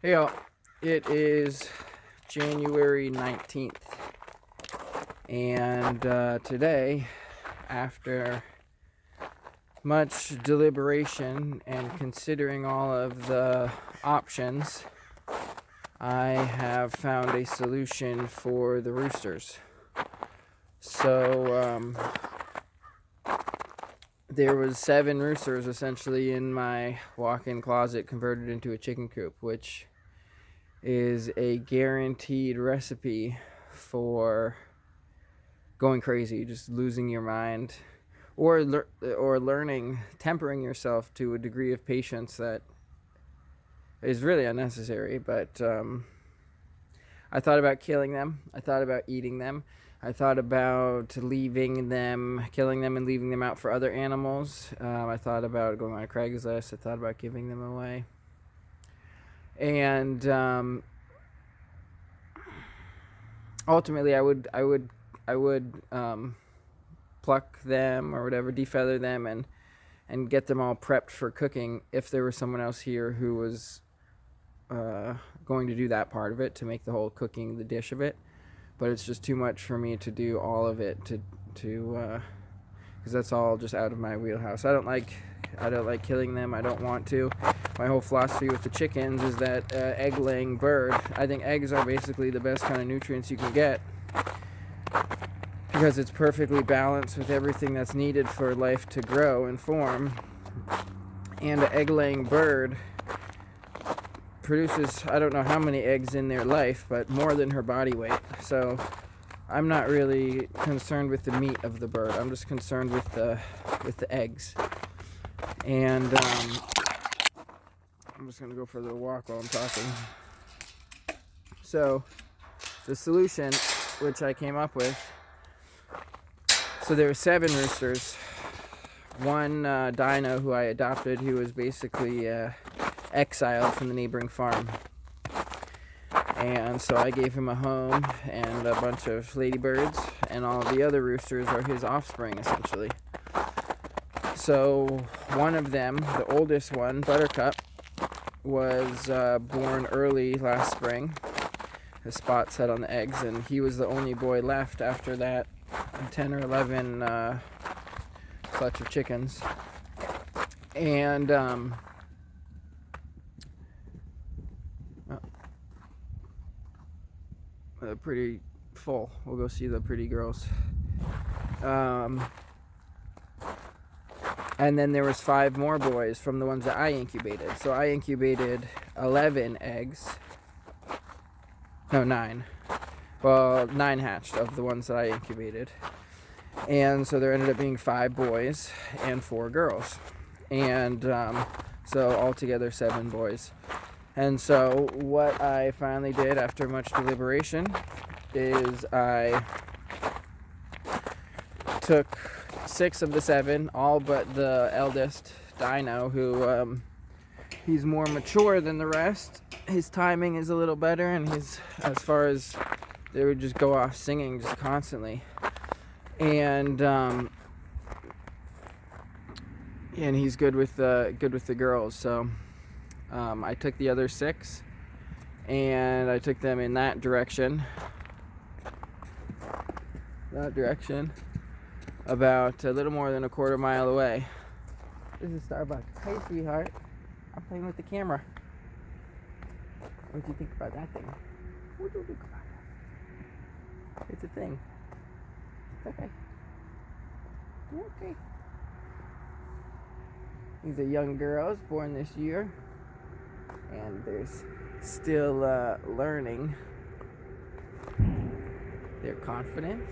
Hey y'all, it is January 19th, and today, after much deliberation and considering all of the options, I have found a solution for the roosters. So, there was 7 roosters essentially in my walk-in closet converted into a chicken coop, which is a guaranteed recipe for going crazy, just losing your mind, or learning, tempering yourself to a degree of patience that is really unnecessary. But I thought about killing them. I thought about eating them. I thought about killing them and leaving them out for other animals. I thought about going on Craigslist. I thought about giving them away. And ultimately, I would pluck them or whatever, defeather them, and get them all prepped for cooking if there was someone else here who was going to do that part of it, to make the whole cooking the dish of it. But it's just too much for me to do all of it to because that's all just out of my wheelhouse. I don't like killing them. I don't want to. My whole philosophy with the chickens is that egg-laying bird. I think eggs are basically the best kind of nutrients you can get, because it's perfectly balanced with everything that's needed for life to grow and form. And an egg-laying bird produces, I don't know how many eggs in their life, but more than her body weight. So I'm not really concerned with the meat of the bird. I'm just concerned with the eggs. And I'm just gonna go for a little walk while I'm talking. So the solution, which I came up with, so there were 7 roosters. One dino who I adopted, who was basically exiled from the neighboring farm. And so I gave him a home and a bunch of ladybirds, and all the other roosters are his offspring, essentially. So one of them, the oldest one, Buttercup, was born early last spring. His spot set on the eggs, and he was the only boy left after that 10 or 11 clutch of chickens. And pretty full. We'll go see the pretty girls. And then there was 5 more boys from the ones that I incubated. So I incubated 11 eggs. No, 9. Well, 9 hatched of the ones that I incubated. And so there ended up being 5 boys and 4 girls. And so altogether 7 boys. And so what I finally did after much deliberation is I took 6 of the 7, all but the eldest, Dino, who he's more mature than the rest. His timing is a little better, and as far as they would just go off singing just constantly. And he's good with the girls. So I took the other 6 and I took them in that direction, about a little more than a quarter mile away. This is Starbucks. Hey, sweetheart. I'm playing with the camera. What do you think about that thing? What do you think about it? It's a thing. It's okay. You're okay. These are young girls born this year, and they're still learning their confidence,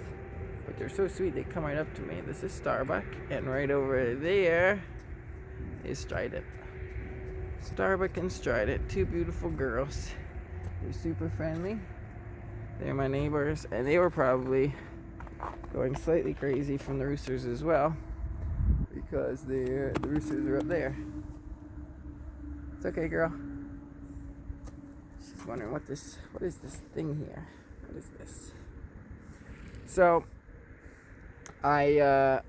but they're so sweet. They come right up to me. This is Starbuck, and right over there is Strident. Starbuck and Strident, 2 beautiful girls. They're super friendly. They're my neighbors, and they were probably going slightly crazy from the roosters as well, because the roosters are up there. It's okay, girl. She's wondering what is this thing here? What is this? So I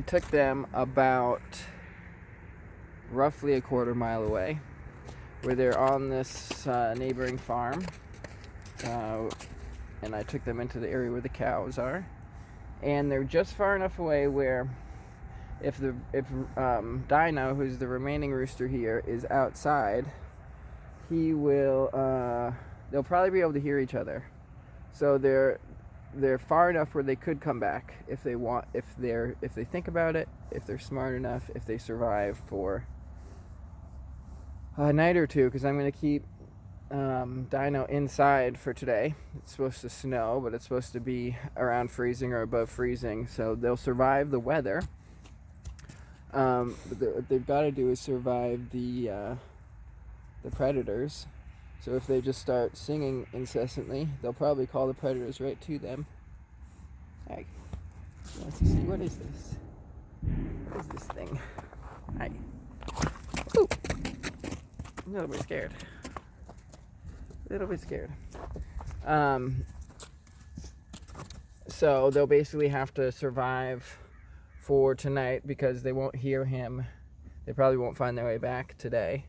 took them about roughly a quarter-mile away, where they're on this neighboring farm, and I took them into the area where the cows are, and they're just far enough away where if Dino, who's the remaining rooster here, is outside, he will they'll probably be able to hear each other. So they're far enough where they could come back if they want, if they think about it, if they're smart enough, if they survive for a night or two, because I'm going to keep Dino inside for today. It's supposed to snow, but it's supposed to be around freezing or above freezing, so they'll survive the weather. But what they've got to do is survive the predators. So if they just start singing incessantly, they'll probably call the predators right to them. Hey, wants to see, what is this? What is this thing? Hi. Ooh. A little bit scared. So they'll basically have to survive for tonight because they won't hear him. They probably won't find their way back today.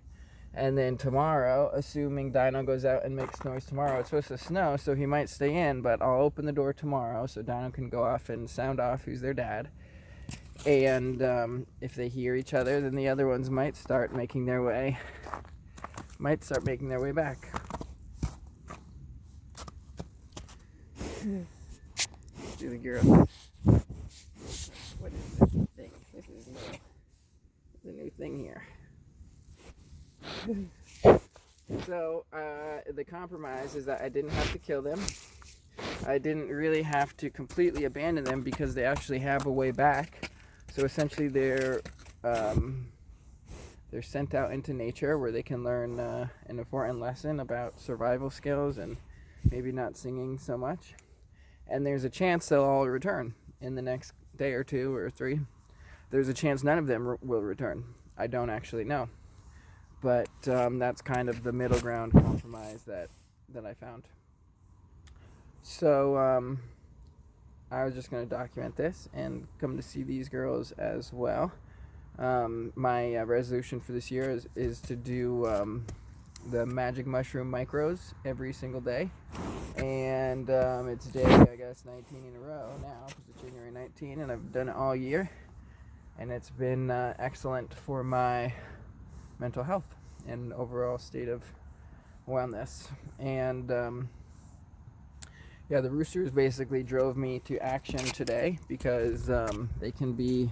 And then tomorrow, assuming Dino goes out and makes noise tomorrow, it's supposed to snow, so he might stay in, but I'll open the door tomorrow so Dino can go off and sound off who's their dad. And if they hear each other, then the other ones might start making their way back. Do the girl. What is this thing? This is the new thing here. So the compromise is that I didn't have to kill them. I didn't really have to completely abandon them because they actually have a way back. So essentially they're sent out into nature where they can learn an important lesson about survival skills and maybe not singing so much. And there's a chance they'll all return in the next day or two or three. There's a chance none of them will return. I don't actually know. But that's kind of the middle ground compromise that I found. So I was just going to document this and come to see these girls as well. My resolution for this year is to do the magic mushroom micros every single day. And it's day, I guess, 19 in a row now, because it's January 19, and I've done it all year. And it's been excellent for my mental health and overall state of wellness. And yeah, the roosters basically drove me to action today because they can be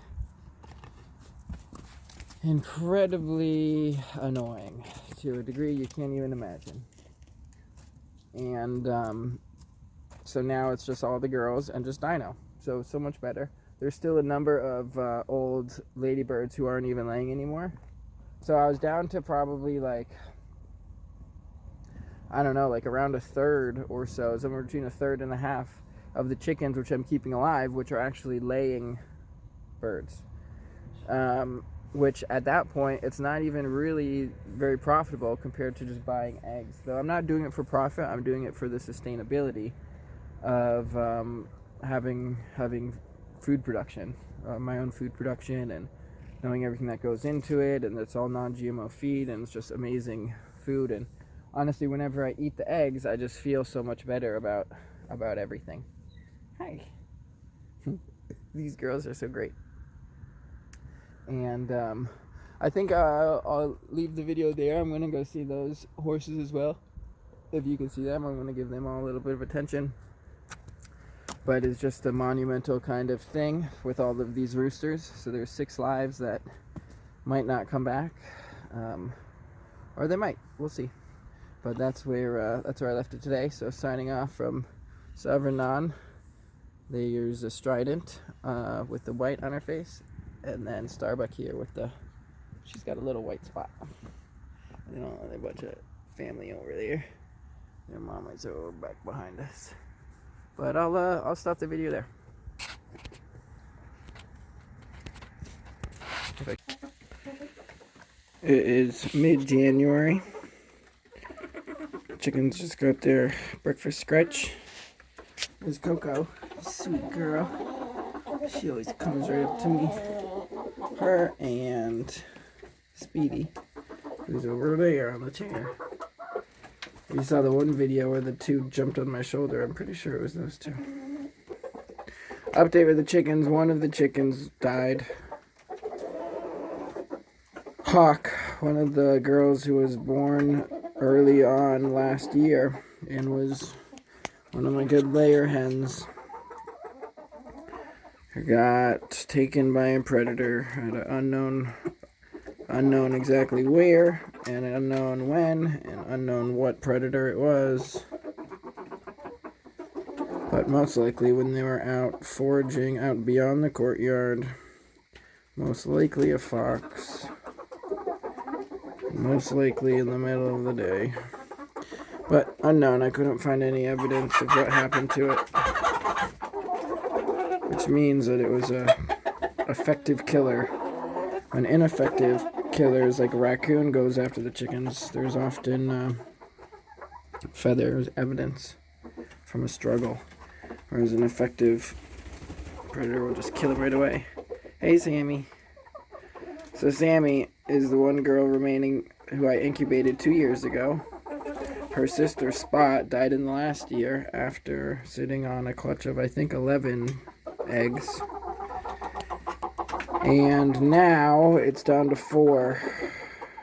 incredibly annoying to a degree you can't even imagine. And so now it's just all the girls and just Dino. So much better. There's still a number of old ladybirds who aren't even laying anymore. So I was down to probably like, I don't know, like around a third or so, somewhere between a third and a half of the chickens which I'm keeping alive, which are actually laying birds. Which at that point, it's not even really very profitable compared to just buying eggs. Though I'm not doing it for profit, I'm doing it for the sustainability of having food production, my own food production, and knowing everything that goes into it, and it's all non-GMO feed, and it's just amazing food. And honestly, whenever I eat the eggs, I just feel so much better about everything. Hi. These girls are so great. And I think I'll leave the video there. I'm going to go see those horses as well. If you can see them, I'm going to give them all a little bit of attention. But it's just a monumental kind of thing with all of these roosters. So there's 6 lives that might not come back. Or they might. We'll see. But that's where I left it today. So signing off from Sovereign Non. There's a Strident with the white on her face. And then Starbuck here with she's got a little white spot. You know, a bunch of family over there. Their mamas are back behind us. But I'll stop the video there. It is mid-January. Chickens just got their breakfast scratch. There's Coco, sweet girl. She always comes right up to me. Her and Speedy, who's over there on the chair. You saw the one video where the two jumped on my shoulder. I'm pretty sure it was those two. Update with the chickens. One of the chickens died. Hawk, one of the girls who was born early on last year and was one of my good layer hens, got taken by a predator at an unknown exactly where, and unknown when, and unknown what predator it was. But most likely when they were out foraging out beyond the courtyard, most likely a fox, most likely in the middle of the day. But unknown, I couldn't find any evidence of what happened to it, which means that it was a effective killer. When ineffective killers like a raccoon goes after the chickens, there's often feathers evidence from a struggle, whereas an effective predator will just kill it right away. Hey, Sammy. So Sammy is the one girl remaining who I incubated 2 years ago. Her sister Spot died in the last year after sitting on a clutch of, I think, 11 eggs. And now it's down to 4.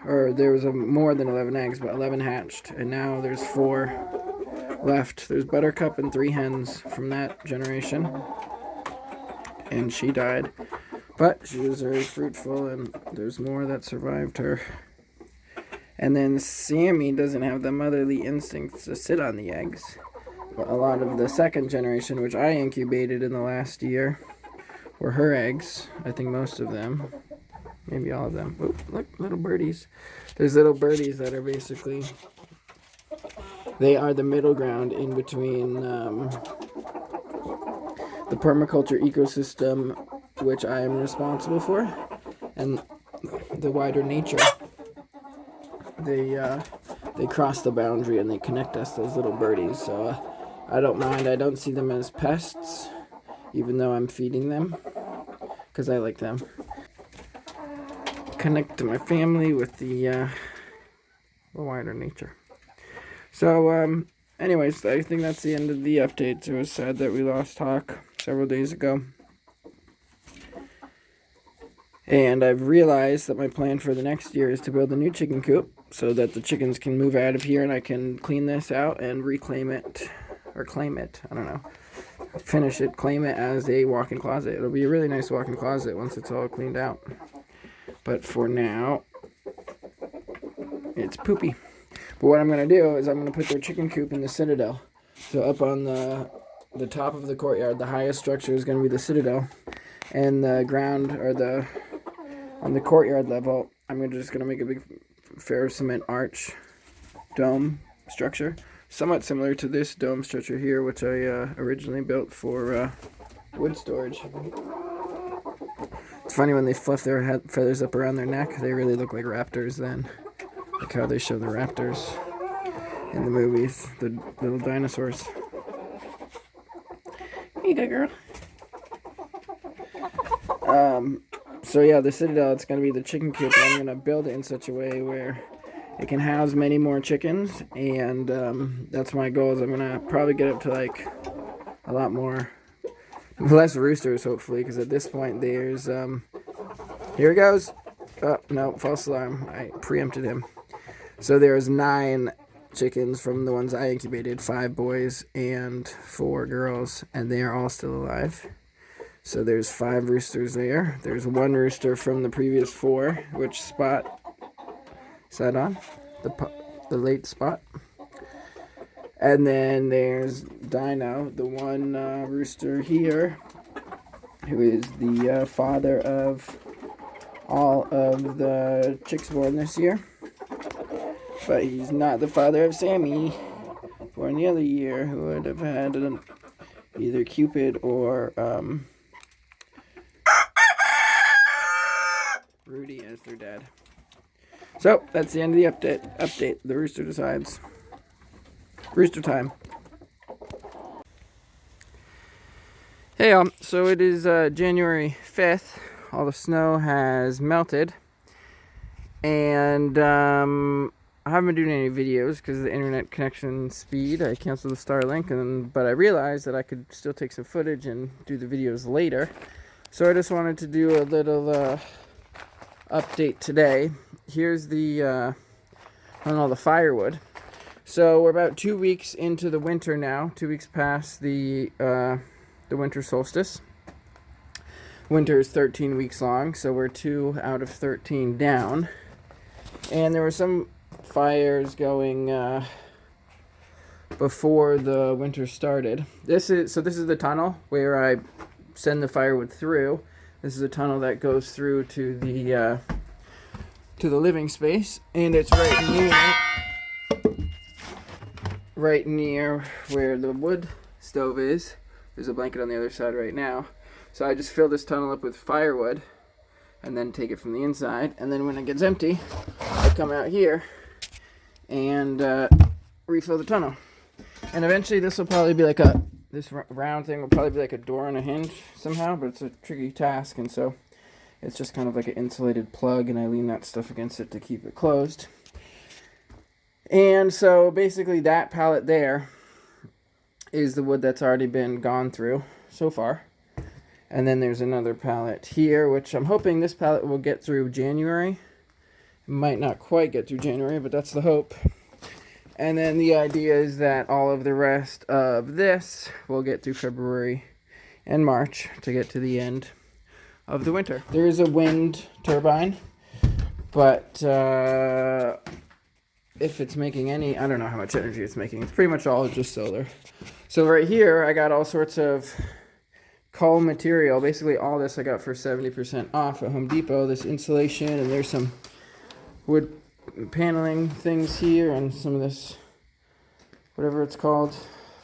Or there was more than 11 eggs, but 11 hatched. And now there's 4 left. There's Buttercup and 3 hens from that generation. And she died. But she was very fruitful, and there's more that survived her. And then Sammy doesn't have the motherly instincts to sit on the eggs. But a lot of the second generation, which I incubated in the last year, were her eggs. I think most of them. Maybe all of them. Oop, look, little birdies. There's little birdies that are basically... They are the middle ground in between the permaculture ecosystem, which I am responsible for, and the wider nature. They cross the boundary and they connect us, those little birdies. So I don't mind. I don't see them as pests, even though I'm feeding them, because I like them. Connect to my family with the wider nature. So, anyways, I think that's the end of the updates. It was sad that we lost Hawk several days ago. And I've realized that my plan for the next year is to build a new chicken coop so that the chickens can move out of here and I can clean this out and reclaim it, or claim it, I don't know. Finish it, claim it as a walk-in closet. It'll be a really nice walk-in closet once it's all cleaned out. But for now, it's poopy. But what I'm going to do is I'm going to put their chicken coop in the citadel. So up on the top of the courtyard, the highest structure is going to be the citadel. And the ground, or on the courtyard level, I'm just going to make a big ferro-cement arch dome structure. Somewhat similar to this dome structure here, which I originally built for wood storage. It's funny when they fluff their feathers up around their neck, they really look like raptors then. Like how they show the raptors in the movies, the little dinosaurs. Here you go, girl. So yeah, the citadel, it's going to be the chicken coop, and I'm going to build it in such a way where it can house many more chickens, and that's my goal. Is I'm going to probably get up to like a lot more, less roosters hopefully, because at this point there's, here it goes. Oh, no, false alarm. I preempted him. So there's 9 chickens from the ones I incubated, 5 boys and 4 girls, and they are all still alive. So there's 5 roosters there. There's 1 rooster from the previous 4, which Spot sat on, the late Spot. And then there's Dino, the one rooster here, who is the father of all of the chicks born this year. But he's not the father of Sammy, born the other year, who would have had either Cupid or Rudy as their dad. So that's the end of the update. The rooster decides. Rooster time. Hey y'all, so it is January 5th. All the snow has melted. And I haven't been doing any videos because of the internet connection speed. I canceled the Starlink, but I realized that I could still take some footage and do the videos later. So I just wanted to do a little update today. Here's the the firewood. So we're about 2 weeks into the winter now. 2 weeks past the winter solstice. Winter is 13 weeks long, so we're 2 out of 13 down. And there were some fires going before the winter started. This is the tunnel where I send the firewood through. This is a tunnel that goes through to the living space, and it's right near where the wood stove is. There's a blanket on the other side right now. So I just fill this tunnel up with firewood and then take it from the inside. And then when it gets empty, I come out here and refill the tunnel. And eventually this will probably be like this round thing will probably be like a door on a hinge somehow, but it's a tricky task. And so it's just kind of like an insulated plug, and I lean that stuff against it to keep it closed. And so basically that pallet there is the wood that's already been gone through so far. And then there's another pallet here, which I'm hoping this pallet will get through January. It might not quite get through January, but that's the hope. And then the idea is that all of the rest of this will get through February and March to get to the end of the winter. There is a wind turbine, but if it's making any, I don't know how much energy it's making. It's pretty much all just solar. So right here, I got all sorts of cull material. Basically all this I got for 70% off at Home Depot. This insulation, and there's some wood paneling things here, and some of this, whatever it's called,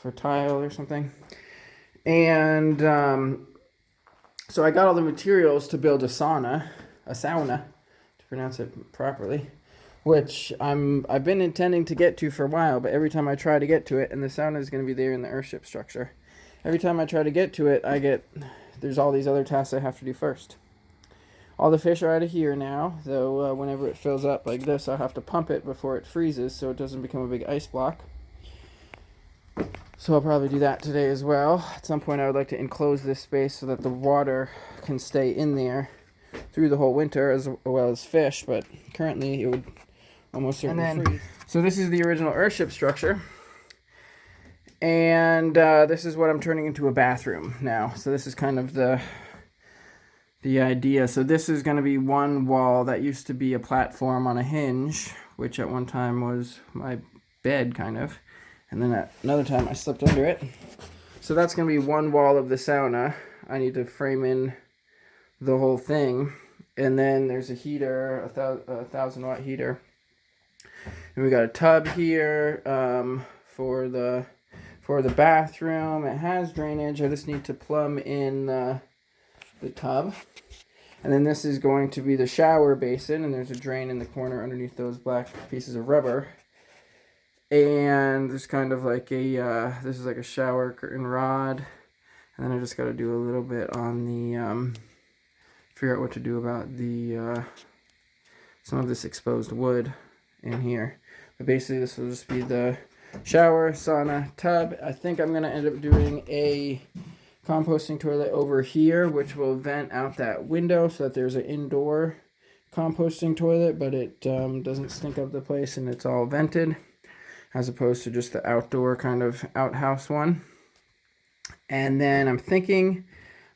for tile or something. And so I got all the materials to build a sauna, to pronounce it properly, which I've been intending to get to for a while, but every time I try to get to it, and the sauna is going to be there in the Earthship structure. Every time I try to get to it, there's all these other tasks I have to do first. All the fish are out of here now, though whenever it fills up like this, I'll have to pump it before it freezes so it doesn't become a big ice block. So I'll probably do that today as well. At some point I would like to enclose this space so that the water can stay in there through the whole winter as well as fish, but currently it would almost certainly freeze. So this is the original Earthship structure. And this is what I'm turning into a bathroom now. So this is kind of the idea. So this is going to be one wall that used to be a platform on a hinge, which at one time was my bed, kind of. And then at another time I slept under it. So that's going to be one wall of the sauna. I need to frame in the whole thing. And then there's a heater, a 1,000-watt heater. And we got a tub here for the bathroom. It has drainage. I just need to plumb in the tub. And then this is going to be the shower basin, and there's a drain in the corner underneath those black pieces of rubber. And there's kind of like this is like a shower curtain rod. And then I just got to do a little bit on the, figure out what to do about the, some of this exposed wood in here. But basically this will just be the shower, sauna, tub. I think I'm going to end up doing a composting toilet over here, which will vent out that window so that there's an indoor composting toilet, but it doesn't stink up the place and it's all vented, as opposed to just the outdoor kind of outhouse one. And then I'm thinking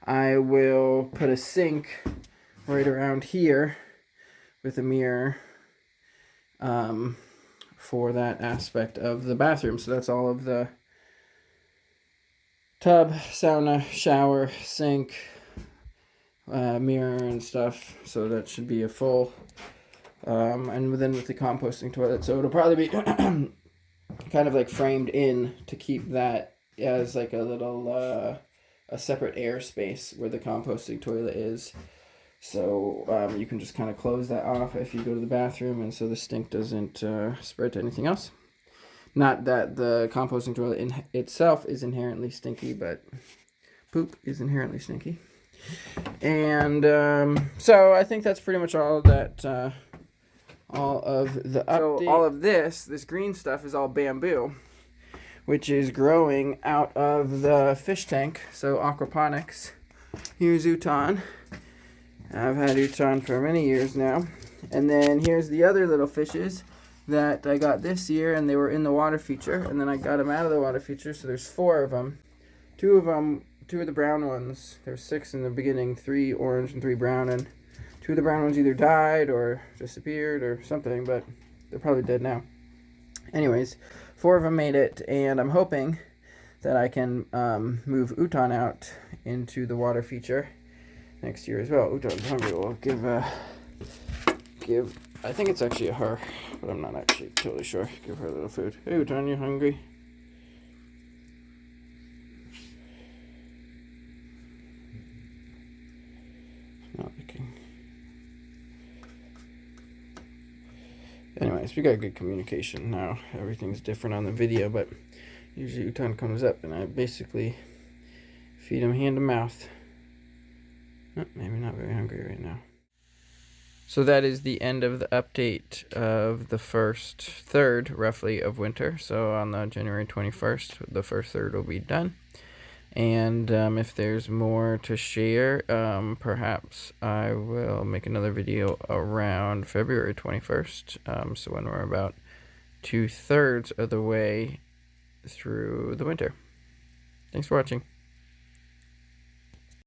I will put a sink right around here with a mirror for that aspect of the bathroom. So that's all of the tub, sauna, shower, sink, mirror and stuff. So that should be a full, and then with the composting toilet. So it'll probably be kind of like framed in to keep that as like a little, a separate airspace where the composting toilet is. So you can just kind of close that off if you go to the bathroom, and so the stink doesn't spread to anything else. Not that the composting toilet itself is inherently stinky, but poop is inherently stinky. And so I think that's pretty much all that all of the update. So all of this green stuff is all bamboo, which is growing out of the fish tank. So aquaponics. Here's Uton. I've had Uton for many years now. And then here's the other little fishes that I got this year, and they were in the water feature. And then I got them out of the water feature, so there's 4 of them. 2 of the brown ones. There's 6 in the beginning, 3 orange and 3 brown, and 2 of the brown ones either died or disappeared or something, but they're probably dead now. Anyways, 4 of them made it, and I'm hoping that I can move Uton out into the water feature next year as well. Uton's hungry. We'll give, I think it's actually a her, but I'm not actually totally sure. Give her a little food. Hey Uton, you hungry? Not looking. Anyways, we got good communication now. Everything's different on the video, but usually Uton comes up and I basically feed him hand to mouth. Oh, maybe not very hungry right now. So that is the end of the update of the first third, roughly, of winter. So on the January 21st, the first third will be done. And if there's more to share, perhaps I will make another video around February 21st. So when we're about 2/3 of the way through the winter. Thanks for watching.